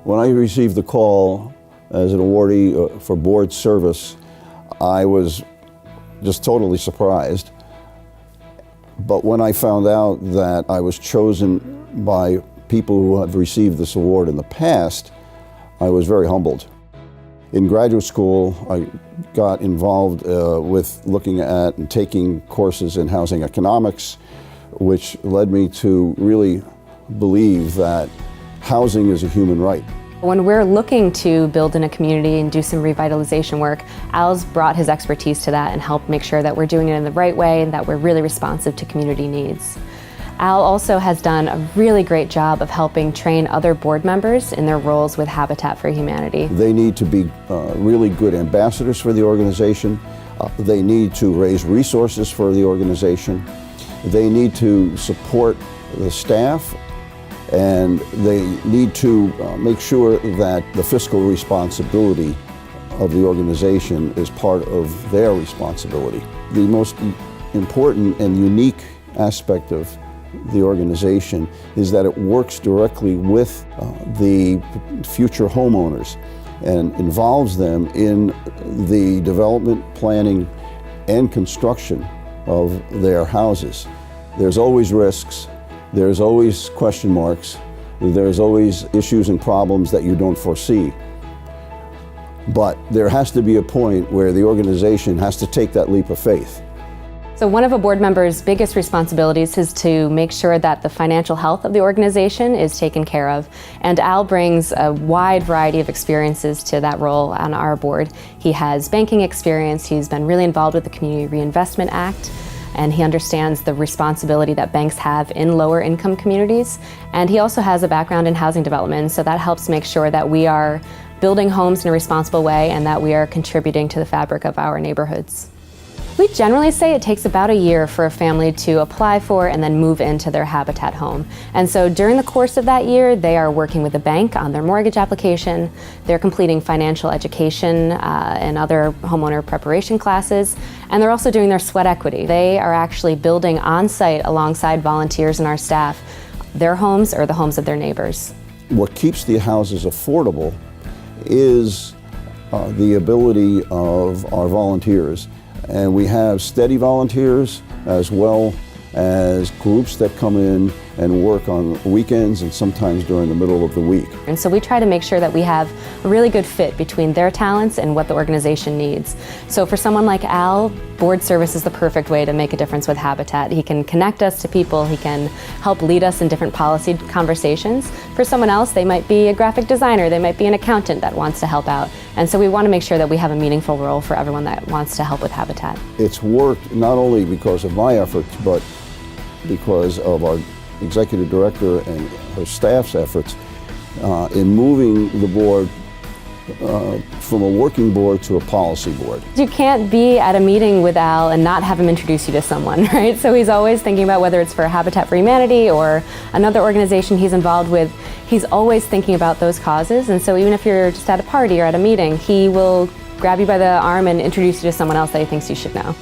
When I received the call as an awardee for board service, I was just totally surprised. But when I found out that I was chosen by people who have received this award in the past, I was very humbled. In graduate school, I got involved with looking at and taking courses in housing economics, which led me to really believe that housing is a human right. When we're looking to build in a community and do some revitalization work, Al's brought his expertise to that and helped make sure that we're doing it in the right way and that we're really responsive to community needs. Al also has done a really great job of helping train other board members in their roles with Habitat for Humanity. They need to be really good ambassadors for the organization. They need to raise resources for the organization. They need to support the staff, and they need to make sure that the fiscal responsibility of the organization is part of their responsibility. The most important and unique aspect of the organization is that it works directly with the future homeowners and involves them in the development, planning, and construction of their houses. There's always risks. There's always question marks. There's always issues and problems that you don't foresee. But there has to be a point where the organization has to take that leap of faith. So one of a board member's biggest responsibilities is to make sure that the financial health of the organization is taken care of. And Al brings a wide variety of experiences to that role on our board. He has banking experience, he's been really involved with the Community Reinvestment Act, and he understands the responsibility that banks have in lower income communities. And he also has a background in housing development, so that helps make sure that we are building homes in a responsible way and that we are contributing to the fabric of our neighborhoods. We generally say it takes about a year for a family to apply for and then move into their Habitat home. And so during the course of that year, they are working with the bank on their mortgage application, they're completing financial education and other homeowner preparation classes, and they're also doing their sweat equity. They are actually building on-site alongside volunteers and our staff their homes or the homes of their neighbors. What keeps the houses affordable is the ability of our volunteers. And we have steady volunteers as well as groups that come in and work on weekends and sometimes during the middle of the week. And so we try to make sure that we have a really good fit between their talents and what the organization needs. So for someone like Al, board service is the perfect way to make a difference with Habitat. He can connect us to people, he can help lead us in different policy conversations. For someone else, they might be a graphic designer, they might be an accountant that wants to help out. And so we want to make sure that we have a meaningful role for everyone that wants to help with Habitat. It's worked not only because of my efforts, but because of our executive director and her staff's efforts in moving the board from a working board to a policy board. You can't be at a meeting with Al and not have him introduce you to someone, right? So he's always thinking about whether it's for Habitat for Humanity or another organization he's involved with. He's always thinking about those causes, and so even if you're just at a party or at a meeting, he will grab you by the arm and introduce you to someone else that he thinks you should know.